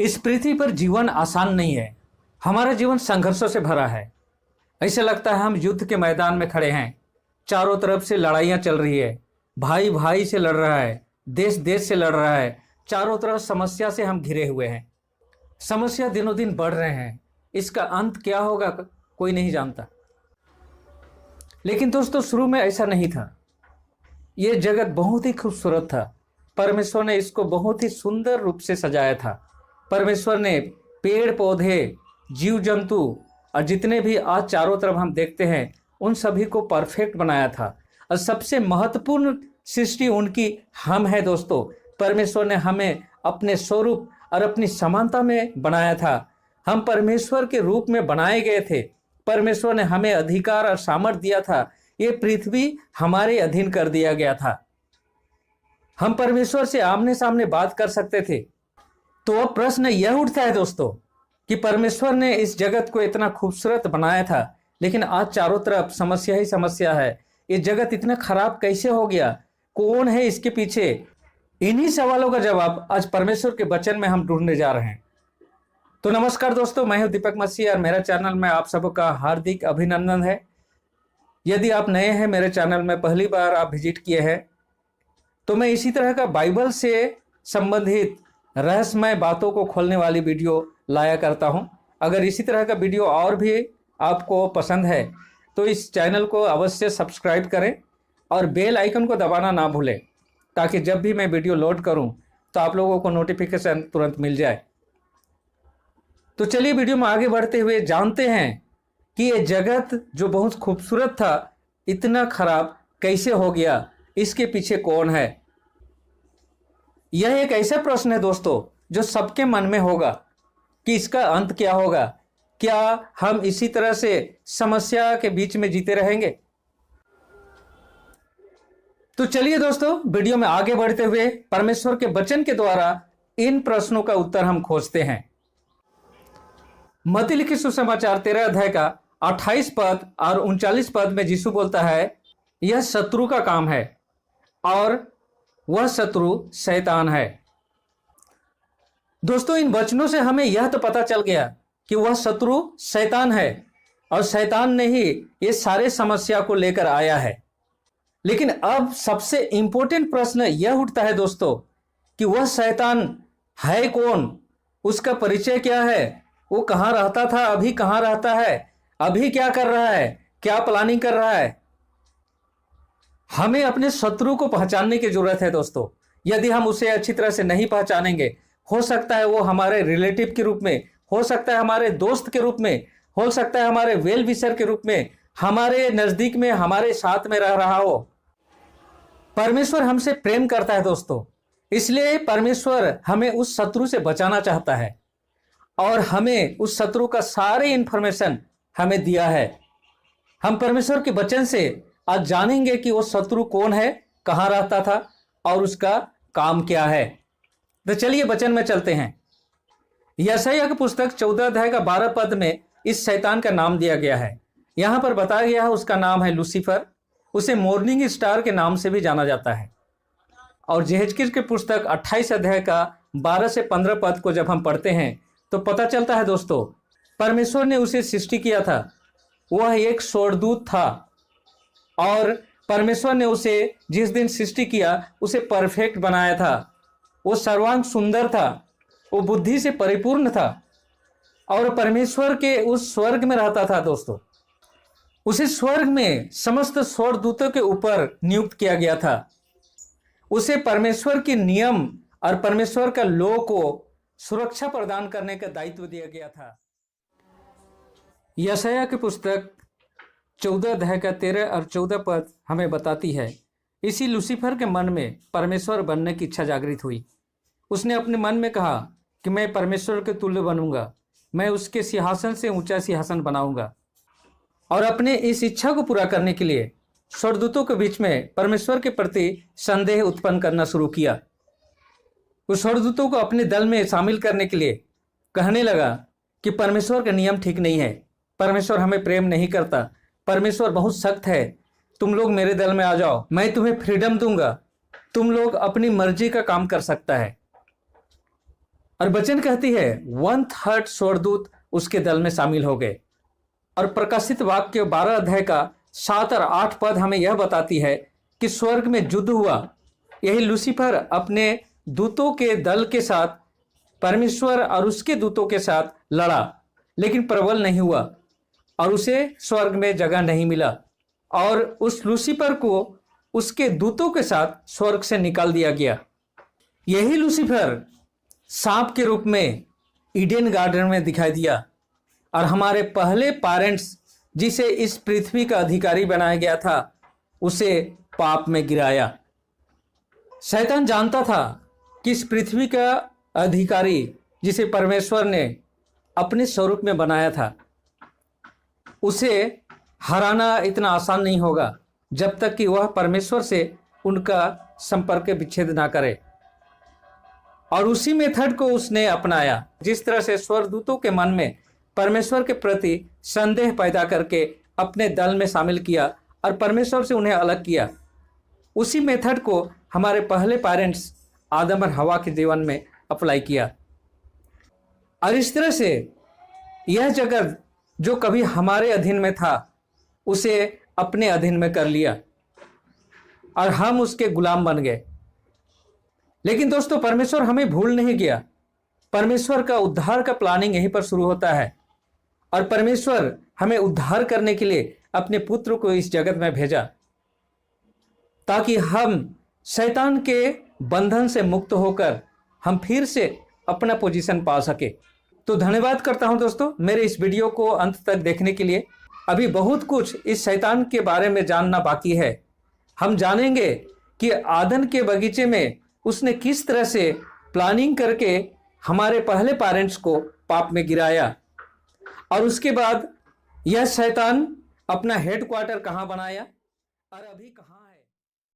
इस पृथ्वी पर जीवन आसान नहीं है। हमारा जीवन संघर्षों से भरा है। ऐसा लगता है हम युद्ध के मैदान में खड़े हैं। चारों तरफ से लड़ाइयाँ चल रही है। भाई भाई से लड़ रहा है, देश देश से लड़ रहा है। चारों तरफ समस्या से हम घिरे हुए हैं। समस्या दिनों दिन बढ़ रहे हैं। इसका अंत क्या होगा कोई नहीं जानता। लेकिन दोस्तों, शुरू में ऐसा नहीं था। ये जगत बहुत ही खूबसूरत था। परमेश्वर ने इसको बहुत ही सुंदर रूप से सजाया था। परमेश्वर ने पेड़ पौधे, जीव जंतु और जितने भी आज चारों तरफ हम देखते हैं उन सभी को परफेक्ट बनाया था। और सबसे महत्वपूर्ण सृष्टि उनकी हम है दोस्तों। परमेश्वर ने हमें अपने स्वरूप और अपनी समानता में बनाया था। हम परमेश्वर के रूप में बनाए गए थे। परमेश्वर ने हमें अधिकार और सामर्थ्य दिया था। ये पृथ्वी हमारे अधीन कर दिया गया था। हम परमेश्वर से आमने सामने बात कर सकते थे। तो अब प्रश्न यह उठता है दोस्तों कि परमेश्वर ने इस जगत को इतना खूबसूरत बनाया था, लेकिन आज चारों तरफ समस्या ही समस्या है। ये जगत इतना खराब कैसे हो गया? कौन है इसके पीछे? इन्हीं सवालों का जवाब आज परमेश्वर के वचन में हम ढूंढने जा रहे हैं। तो नमस्कार दोस्तों, मैं हूं दीपक मसीह और मेरा चैनल में आप सबका हार्दिक अभिनंदन है। यदि आप नए हैं मेरे चैनल में, पहली बार आप विजिट किए हैं, तो मैं इसी तरह का बाइबल से संबंधित रहस्यमय बातों को खोलने वाली वीडियो लाया करता हूं। अगर इसी तरह का वीडियो और भी आपको पसंद है तो इस चैनल को अवश्य सब्सक्राइब करें और बेल आइकन को दबाना ना भूलें, ताकि जब भी मैं वीडियो लोड करूं तो आप लोगों को नोटिफिकेशन तुरंत मिल जाए। तो चलिए वीडियो में आगे बढ़ते हुए जानते हैं कि ये जगत जो बहुत खूबसूरत था इतना खराब कैसे हो गया, इसके पीछे कौन है। यह एक ऐसा प्रश्न है दोस्तों जो सबके मन में होगा कि इसका अंत क्या होगा। क्या हम इसी तरह से समस्या के बीच में जीते रहेंगे? तो चलिए दोस्तों, वीडियो में आगे बढ़ते हुए परमेश्वर के वचन के द्वारा इन प्रश्नों का उत्तर हम खोजते हैं। मत्ती लिखित सुसमाचार 13 अध्याय का 28 पद और 39 पद में यीशु बोलता है, यह शत्रु का काम है और वह शत्रु शैतान है। दोस्तों, इन वचनों से हमें यह तो पता चल गया कि वह शत्रु शैतान है और शैतान ने ही ये सारे समस्या को लेकर आया है। लेकिन अब सबसे इंपॉर्टेंट प्रश्न यह उठता है दोस्तों कि वह शैतान है कौन, उसका परिचय क्या है, वो कहाँ रहता था, अभी कहाँ रहता है, अभी क्या कर रहा है, क्या प्लानिंग कर रहा है। हमें अपने शत्रु को पहचानने की जरूरत है दोस्तों। यदि हम उसे अच्छी तरह से नहीं पहचानेंगे, हो सकता है वो हमारे रिलेटिव के रूप में, हो सकता है हमारे दोस्त के रूप में, हो सकता है हमारे वेल विशर के रूप में, हमारे नजदीक में, हमारे साथ में रह रहा हो। परमेश्वर हमसे प्रेम करता है दोस्तों, इसलिए परमेश्वर हमें उस शत्रु से बचाना चाहता है और हमें उस शत्रु का सारे इंफॉर्मेशन हमें दिया है। हम परमेश्वर के वचन से आज जानेंगे कि वो शत्रु कौन है, कहाँ रहता था और उसका काम क्या है। तो चलिए वचन में चलते हैं। यशायाह की पुस्तक 14 अध्याय का 12 पद में इस शैतान का नाम दिया गया है। यहाँ पर बताया गया है उसका नाम है लूसीफर। उसे मॉर्निंग स्टार के नाम से भी जाना जाता है। और यहेजकेल की पुस्तक 28 अध्याय का 12 से 15 पद को जब हम पढ़ते हैं तो पता चलता है दोस्तों, परमेश्वर ने उसे सृष्टि किया था। वह एक स्वर्गदूत था और परमेश्वर ने उसे जिस दिन सृष्टि किया उसे परफेक्ट बनाया था। वो सर्वांग सुंदर था, वो बुद्धि से परिपूर्ण था और परमेश्वर के उस स्वर्ग में रहता था दोस्तों। उसे स्वर्ग में समस्त स्वर्गदूतों के ऊपर नियुक्त किया गया था। उसे परमेश्वर के नियम और परमेश्वर का लॉ को सुरक्षा प्रदान करने का दायित्व दिया गया था। यशायाह की पुस्तक 14 अध्याय का 13 और 14 पद हमें बताती है, इसी लूसीफर के मन में परमेश्वर बनने की इच्छा जागृत हुई। उसने अपने मन में कहा कि मैं परमेश्वर के तुल्य बनूंगा, मैं उसके सिंहासन से ऊंचा सिंहासन बनाऊंगा। और अपने इस इच्छा को पूरा करने के लिए स्वर्गदूतों के बीच में परमेश्वर के प्रति संदेह उत्पन्न करना शुरू किया। उस स्वर्गदूतों को अपने दल में शामिल करने के लिए कहने लगा कि परमेश्वर का नियम ठीक नहीं है, परमेश्वर हमें प्रेम नहीं करता, परमेश्वर बहुत सख्त है, तुम लोग मेरे दल में आ जाओ, मैं तुम्हें फ्रीडम दूंगा, तुम लोग अपनी मर्जी का काम कर सकता है। और वचन कहती है 1/3 स्वर्गदूत उसके दल में शामिल हो गए। और प्रकाशित वाक्य 12 अध्याय का 7 और 8 पद हमें यह बताती है कि स्वर्ग में युद्ध हुआ। यही लूसीफर अपने दूतों के दल के साथ परमेश्वर और उसके दूतों के साथ लड़ा, लेकिन प्रबल नहीं हुआ और उसे स्वर्ग में जगह नहीं मिला, और उस लूसीफर को उसके दूतों के साथ स्वर्ग से निकाल दिया गया। यही लूसीफर सांप के रूप में ईडन गार्डन में दिखाई दिया और हमारे पहले पेरेंट्स जिसे इस पृथ्वी का अधिकारी बनाया गया था उसे पाप में गिराया। शैतान जानता था कि इस पृथ्वी का अधिकारी जिसे परमेश्वर ने अपने स्वरूप में बनाया था उसे हराना इतना आसान नहीं होगा जब तक कि वह परमेश्वर से उनका संपर्क विच्छेद ना करे। और उसी मेथड को उसने अपनाया जिस तरह से स्वर्गदूतों के मन में परमेश्वर के प्रति संदेह पैदा करके अपने दल में शामिल किया और परमेश्वर से उन्हें अलग किया। उसी मेथड को हमारे पहले पेरेंट्स आदम और हवा के जीवन में अप्लाई किया। और इस तरह से यह जगत जो कभी हमारे अधीन में था उसे अपने अधीन में कर लिया और हम उसके गुलाम बन गए। लेकिन दोस्तों, परमेश्वर हमें भूल नहीं गया। परमेश्वर का उद्धार का प्लानिंग यहीं पर शुरू होता है और परमेश्वर हमें उद्धार करने के लिए अपने पुत्र को इस जगत में भेजा ताकि हम शैतान के बंधन से मुक्त होकर हम फिर से अपना पोजीशन पा सके। तो धन्यवाद करता हूं दोस्तों मेरे इस वीडियो को अंत तक देखने के लिए। अभी बहुत कुछ इस शैतान के बारे में जानना बाकी है। हम जानेंगे कि आदन के बगीचे में उसने किस तरह से प्लानिंग करके हमारे पहले पेरेंट्स को पाप में गिराया और उसके बाद यह शैतान अपना हेडक्वार्टर कहाँ बनाया और अभी कहाँ है।